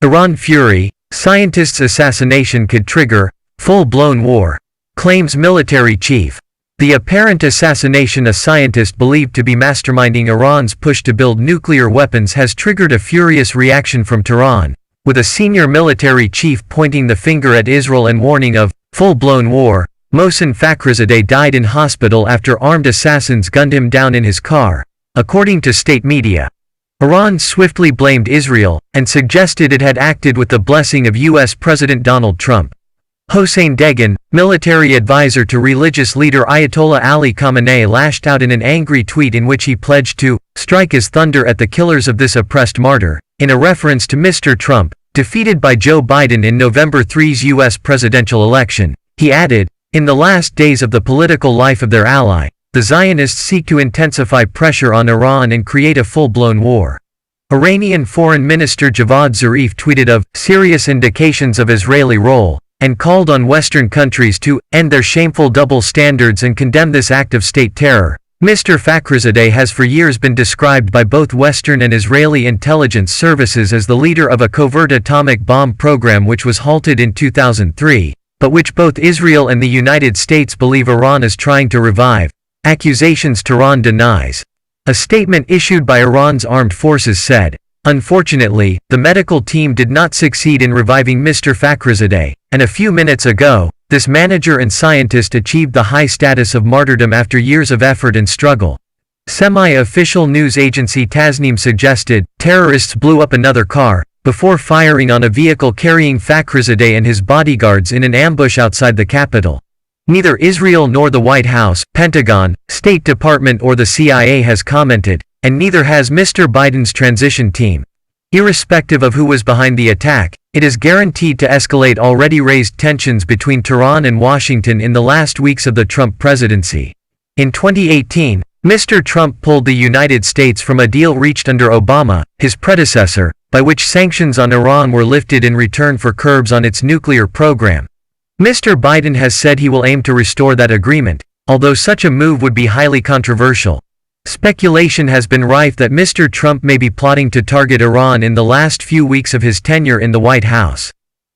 Iran fury, scientist's assassination could trigger full-blown war, claims military chief. The apparent assassination a scientist believed to be masterminding Iran's push to build nuclear weapons has triggered a furious reaction from Tehran, with a senior military chief pointing the finger at Israel and warning of full-blown war. Mohsen Fakhrizadeh died in hospital after armed assassins gunned him down in his car, according to state media. Iran swiftly blamed Israel, and suggested it had acted with the blessing of U.S. President Donald Trump. Hossein Deghan, military advisor to religious leader Ayatollah Ali Khamenei, lashed out in an angry tweet in which he pledged to strike as thunder at the killers of this oppressed martyr, in a reference to Mr. Trump, defeated by Joe Biden in November 3's U.S. presidential election. He added, "In the last days of the political life of their ally, the Zionists seek to intensify pressure on Iran and create a full-blown war." Iranian Foreign Minister Javad Zarif tweeted of serious indications of Israeli role, and called on Western countries to end their shameful double standards and condemn this act of state terror. Mr. Fakhrizadeh has for years been described by both Western and Israeli intelligence services as the leader of a covert atomic bomb program which was halted in 2003, but which both Israel and the United States believe Iran is trying to revive, accusations Tehran denies. A statement issued by Iran's armed forces said, "Unfortunately, the medical team did not succeed in reviving Mr. Fakhrizadeh, and a few minutes ago, this manager and scientist achieved the high status of martyrdom after years of effort and struggle." Semi-official news agency Tasnim suggested, terrorists blew up another car, before firing on a vehicle carrying Fakhrizadeh and his bodyguards in an ambush outside the capital. Neither Israel nor the White House, Pentagon, State Department or the CIA has commented, and neither has Mr. Biden's transition team. Irrespective of who was behind the attack, it is guaranteed to escalate already raised tensions between Tehran and Washington in the last weeks of the Trump presidency. In 2018, Mr. Trump pulled the United States from a deal reached under Obama, his predecessor, by which sanctions on Iran were lifted in return for curbs on its nuclear program. Mr. Biden has said he will aim to restore that agreement, although such a move would be highly controversial. Speculation has been rife that Mr. Trump may be plotting to target Iran in the last few weeks of his tenure in the White House.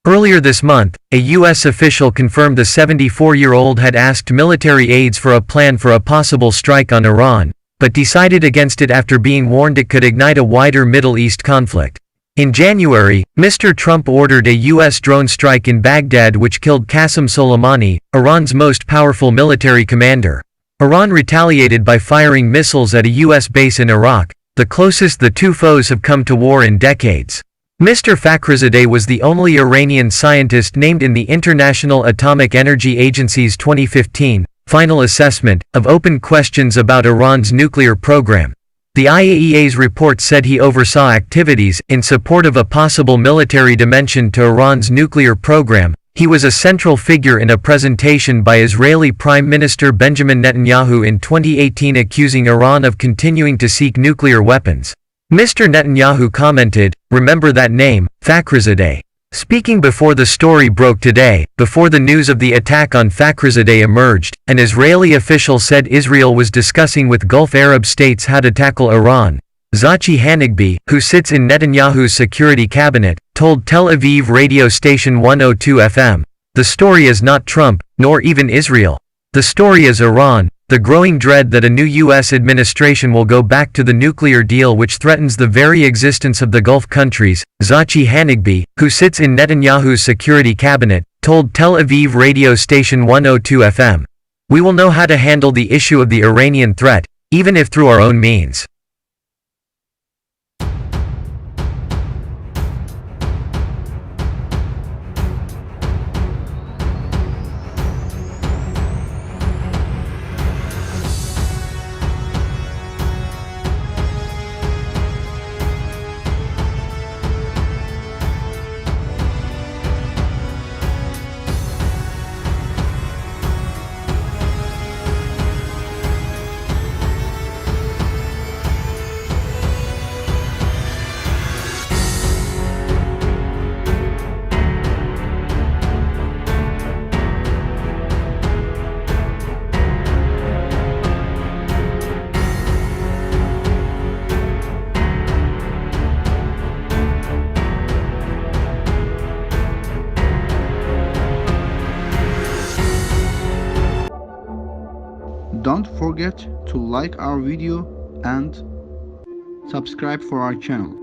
Earlier this month, a U.S. official confirmed the 74-year-old had asked military aides for a plan for a possible strike on Iran, but decided against it after being warned it could ignite a wider Middle East conflict. In January, Mr. Trump ordered a U.S. drone strike in Baghdad which killed Qasem Soleimani, Iran's most powerful military commander. Iran retaliated by firing missiles at a U.S. base in Iraq, the closest the two foes have come to war in decades. Mr. Fakhrizadeh was the only Iranian scientist named in the International Atomic Energy Agency's 2015 final assessment of open questions about Iran's nuclear program. The IAEA's report said he oversaw activities in support of a possible military dimension to Iran's nuclear program. He was a central figure in a presentation by Israeli Prime Minister Benjamin Netanyahu in 2018 accusing Iran of continuing to seek nuclear weapons. Mr. Netanyahu commented, "Remember that name, Fakhrizadeh." Speaking before the story broke today, before the news of the attack on Fakhrizadeh emerged, an Israeli official said Israel was discussing with Gulf Arab states how to tackle Iran. Tzachi Hanegbi, who sits in Netanyahu's security cabinet, told Tel Aviv radio station 102 FM, "The story is not Trump, nor even Israel. The story is Iran." The growing dread that a new U.S. administration will go back to the nuclear deal which threatens the very existence of the Gulf countries, Tzachi Hanegbi, who sits in Netanyahu's security cabinet, told Tel Aviv radio station 102 FM, "We will know how to handle the issue of the Iranian threat, even if through our own means." Don't forget to like our video and subscribe for our channel.